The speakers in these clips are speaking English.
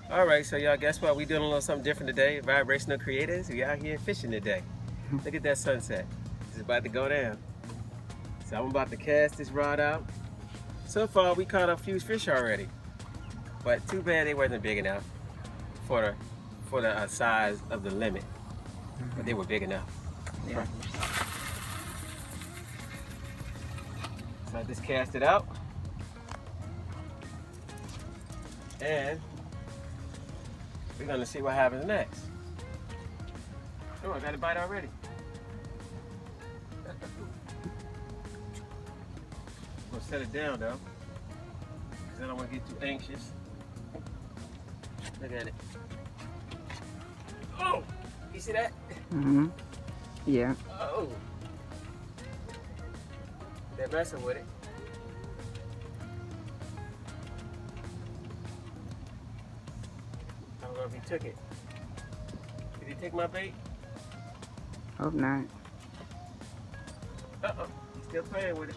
All right, so y'all, guess what? We doing a little something different today. Vibrational Creators. We out here fishing today. Look at that sunset. It's about to go down. So I'm about to cast this rod out. So far, we caught a few fish already, but too bad they wasn't big enough for the size of the limit. But they were big enough. Yeah. So I just cast it out, and we're gonna see what happens next. Oh, I got a bite already. I'm gonna set it down though, because I don't want to get too anxious. Look at it. Oh, you see that? Mm-hmm. Yeah. Oh, they're messing with it. I don't know if he took it. Did he take my bait? Hope not. Uh-oh, he's still playing with it.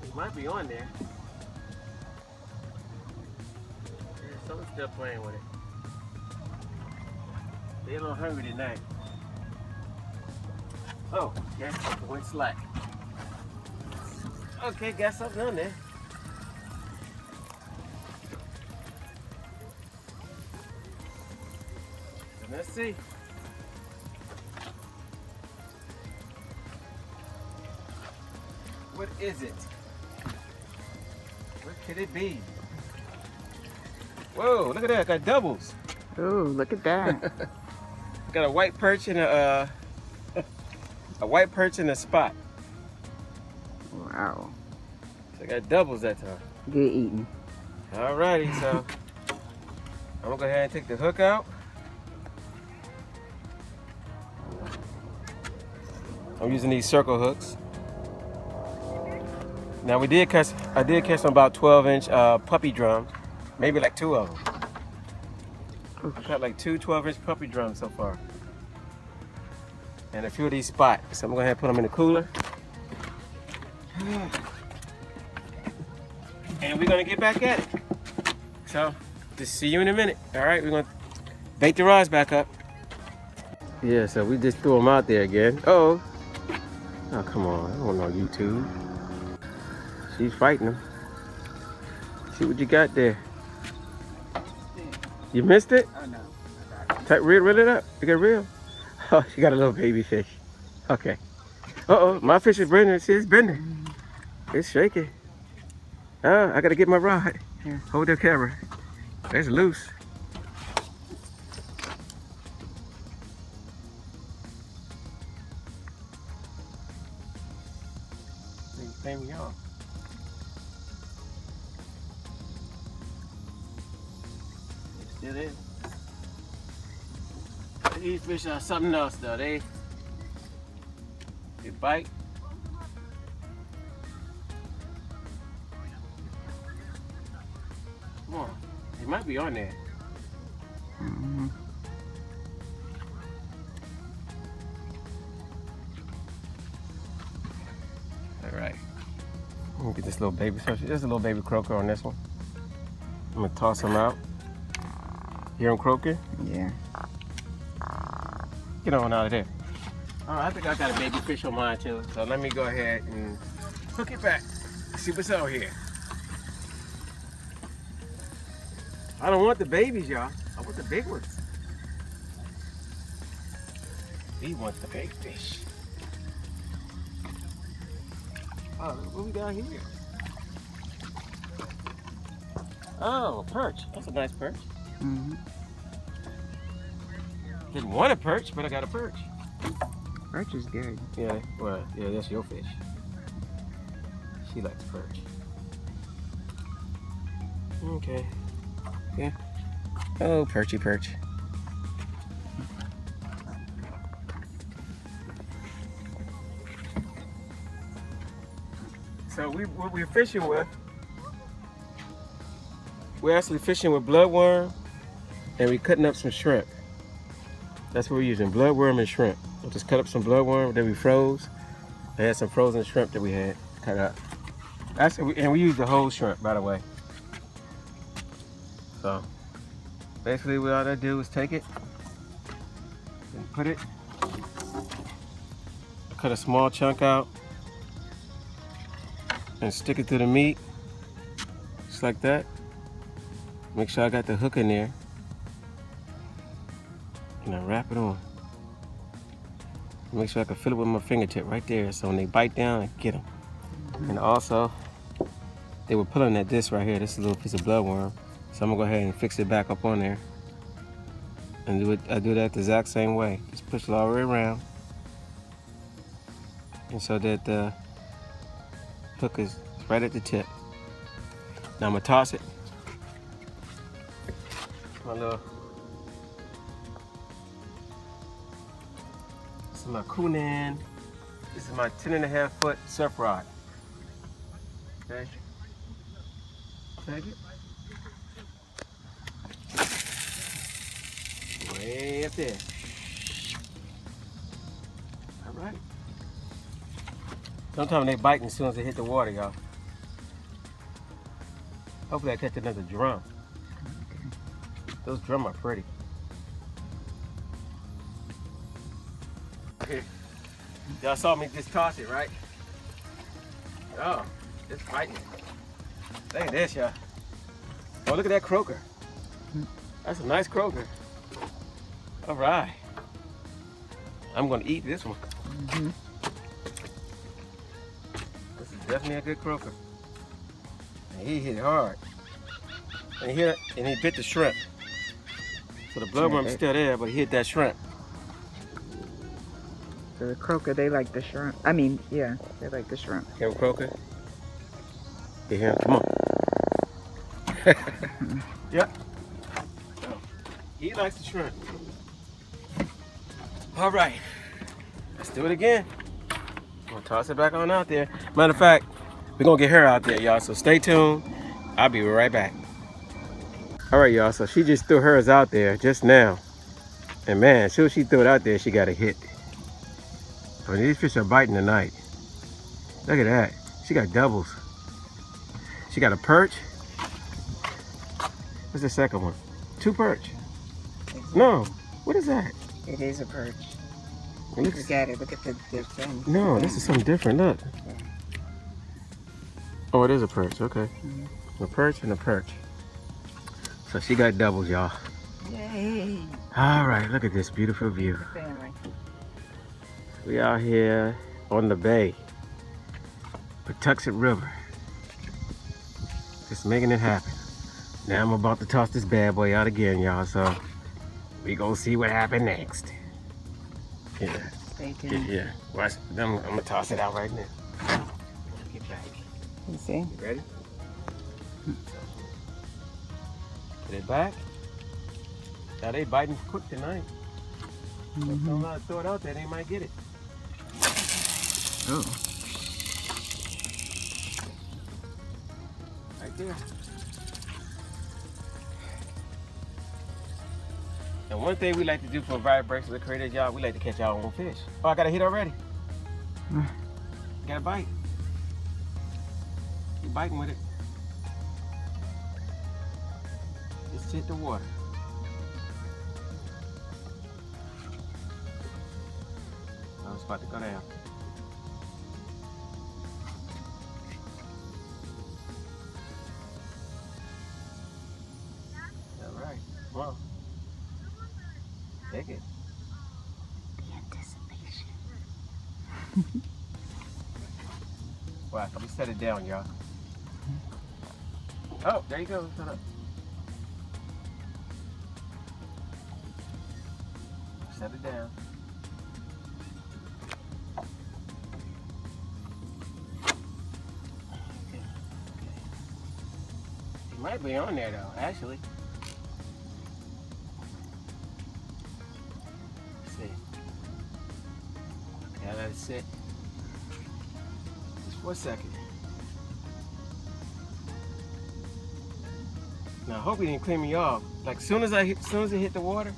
He might be on there. Yeah, someone's still playing with it. They're a little hungry tonight. Oh, yeah, it went slack. Okay, got something on there. Let's see. What is it? What could it be? Whoa, look at that, got doubles. Oh, look at that. Got a white perch and a white perch and a spot. Wow. So I got doubles that time. Good eating. Alrighty, so I'm gonna go ahead and take the hook out. I'm using these circle hooks. Now I did catch some about 12-inch puppy drums, maybe like 2 of them. I caught like 2 12-inch puppy drums so far, and a few of these spots. So I'm gonna have to put them in the cooler, and we're gonna get back at it. So just see you in a minute. All right, we're gonna bait the rods back up. Yeah, so we just threw them out there again. Oh, come on, I don't know YouTube. She's fighting them. See what you got there. You missed it? Oh, no. Reel it up. You got reel. Oh, she got a little baby fish. Okay. Uh-oh, my fish is bending. See, it's bending. It's shaking. Oh, I got to get my rod. Here. Hold the camera. It's loose. Pay me off. Still in. These fish are something else though. They bite. Come on. They might be on there. Mm-hmm. All right. I'm gonna get this little baby fish. There's a little baby croaker on this one. I'm gonna toss him out. Hear him croaking? Yeah. Get on out of there. Oh, I think I got a baby fish on mine too. So let me go ahead and hook it back. See what's out here. I don't want the babies, y'all. I want the big ones. He wants the big fish. Oh, what we got here? Oh, a perch. That's a nice perch. Mm-hmm. Didn't want a perch, but I got a perch. Perch is good. Yeah, well, yeah, that's your fish. She likes perch. Okay. Yeah. Oh, perchy perch. So what we're fishing with, we're actually fishing with bloodworm, and we're cutting up some shrimp. That's what we're using, bloodworm and shrimp. We'll just cut up some bloodworm that we froze, I had some frozen shrimp that we had cut up. Actually, and we used the whole shrimp, by the way. So basically what all I do is take it and put it, cut a small chunk out and stick it to the meat, just like that. Make sure I got the hook in there, and I wrap it on. Make sure I can feel it with my fingertip right there, so when they bite down, I get them. And also, they were pulling at this right here. This is a little piece of bloodworm, so I'm gonna go ahead and fix it back up on there, and do it. I do that the exact same way. Just push it all the way around, and so that the hook is right at the tip. Now I'm gonna toss it. My little, this is my Kunan. This is my 10.5 foot surf rod. Okay. Take it. Way up there. All right. Sometimes they bite as soon as they hit the water, y'all. Hopefully I catch another drum. Those drum are pretty. Here. Y'all saw me just toss it, right? Oh, it's fighting. Look at this, y'all. Oh, look at that croaker. That's a nice croaker. All right. I'm gonna eat this one. Mm-hmm. This is definitely a good croaker. And he hit hard. And he bit the shrimp. So the bloodworm's still there, but he hit that shrimp. So the croaker, they like the shrimp. I mean, yeah, they like the shrimp. Hear him, croaker? You hear him? Come on. Yep. So, he likes the shrimp. All right. Let's do it again. I'm gonna toss it back on out there. Matter of fact, we're gonna get her out there, y'all. So stay tuned. I'll be right back. All right, y'all. So she just threw hers out there just now. And man, as soon as she threw it out there, she got a hit. I mean, these fish are biting tonight. Look at that. She got doubles. She got a perch. What's the second one? 2 perch. No. What is that? It is a perch. It looks... Look at it. Look at the thing. No, this is something different. Look. Oh, it is a perch. Okay. A perch and a perch. So she got doubles, y'all. Yay. All right. Look at this beautiful view. Family. We out here on the bay, Patuxent River, just making it happen. Now I'm about to toss this bad boy out again, y'all, so we gonna see what happened next. Yeah. Stay tuned. Yeah. Watch. I'm gonna toss it out right now. Get back. You see? You ready? Put it back. Now they biting quick tonight. Mm-hmm. Don't let it throw it out there, they might get it. Oh. Right there. And one thing we like to do for Vibration of the Creators, y'all, we like to catch our own fish. Oh, I got a hit already. Got a bite. Keep biting with it. Just hit the water. Oh, it's about to go down. All right, come on. Take it. The anticipation. Wow, let me set it down, y'all. Oh, there you go. Shut up. Set it down. Okay. It might be on there though, actually. Let's see. Okay, I let it sit. Just for a second. Now I hope he didn't clean me off. Like as soon as it hit the water,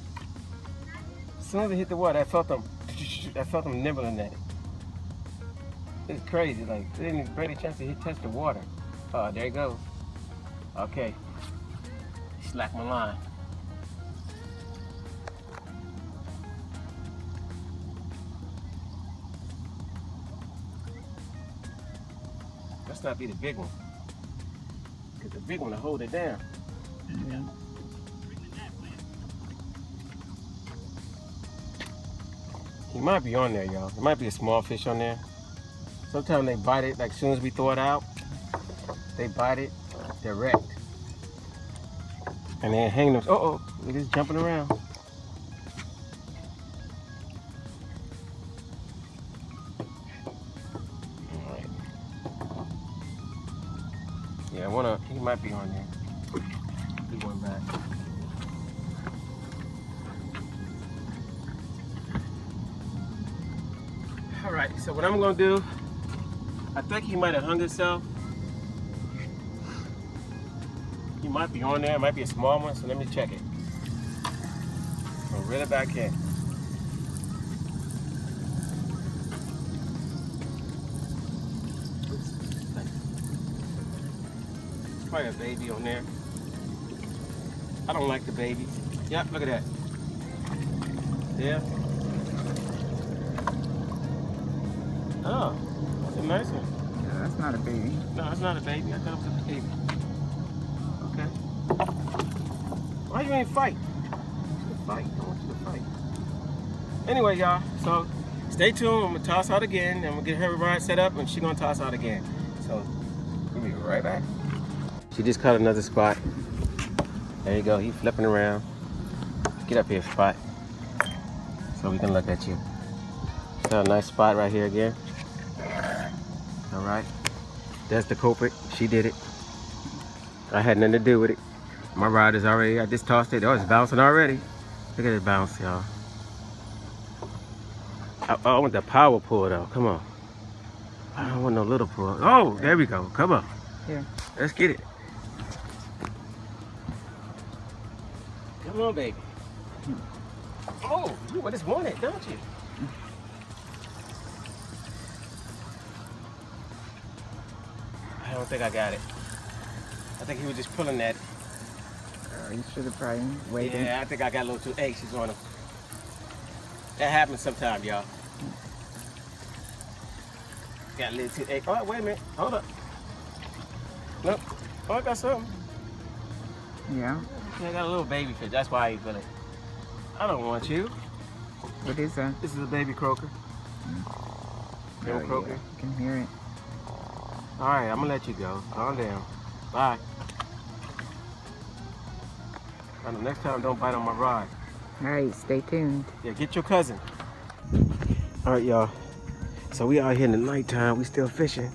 I felt them nibbling at it. It's crazy. Like, they didn't even bring a chance to touch the water. Oh, there he goes. Okay. Slack my line. Must not be the big one. Because the big one will hold it down. Yeah. He might be on there, y'all. There might be a small fish on there. Sometimes they bite it, like as soon as we throw it out, they bite it direct. And then hang them. Uh-oh, they're just jumping around. All right. Yeah, he might be on there. He went back. All right, so what I'm gonna do, I think he might have hung himself. He might be on there, it might be a small one, so let me check it. I'll reel it back in. Probably a baby on there. I don't like the babies. Yep, look at that. Yeah. Oh, that's a nice one. Yeah, that's not a baby. No, it's not a baby. I thought it was a baby. Okay. Why you ain't fight? You should fight. I want you to fight. Anyway, y'all, so stay tuned. I'm gonna toss out again. I'm gonna get her rod set up and she's gonna toss out again. So we'll be right back. She just caught another spot. There you go, he's flipping around. Get up here, Spot. So we can look at you. Got a nice spot right here again. All right, that's the culprit. She did it. I had nothing to do with it. My rod is already, I just tossed it. Oh, it's bouncing already. Look at it bounce, y'all. I want the power pull though, come on. I don't want no little pull. Oh, there we go, come on. Here. Let's get it. Come on, baby. Oh, you just want it, don't you? I don't think I got it. I think he was just pulling that. You should have probably waited. Yeah, I think I got a little too anxious on him. That happens sometimes, y'all. Got a little too anxious. Oh, wait a minute. Hold up. Nope. Oh, I got something. Yeah. Yeah, I got a little baby fish. That's why he's gonna. I don't want you. What is that? This is a baby croaker. Little croaker. Yeah. I can hear it. All right, I'm gonna let you go. Calm down. Bye. And the next time, don't bite on my rod. All right, stay tuned. Yeah, get your cousin. All right, y'all. So we out here in the nighttime. We still fishing.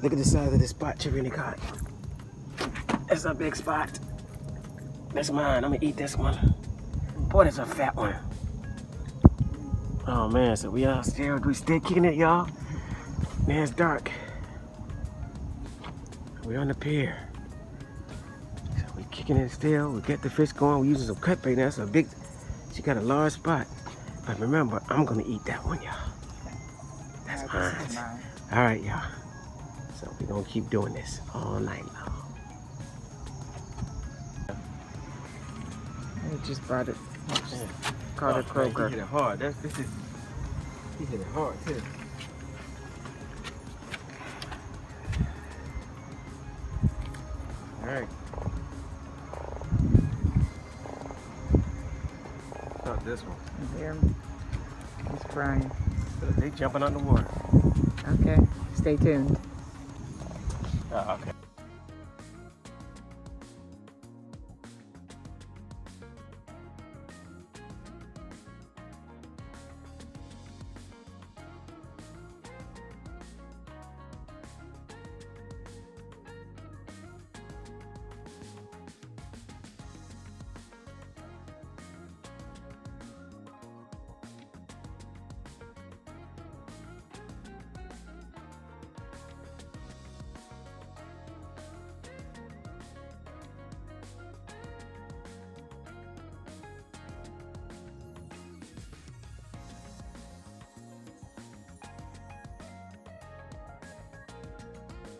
Look at the size of this spot Chirini caught. That's a big spot. That's mine. I'm gonna eat this one. Boy, that's a fat one. Oh man, so we still kicking it, y'all. Man, it's dark. We're on the pier. So we kicking it still. We get the fish going. We're using some cut bait. That's a big, she got a large spot. But remember, I'm gonna eat that one, y'all. That's mine. All right, y'all. So we're gonna keep doing this all night long. I just brought it. Caught a croaker. He hit it hard. He hit it hard too. All right. Not this one. There. He's crying. They jumping on the water. Okay, stay tuned. Oh, okay.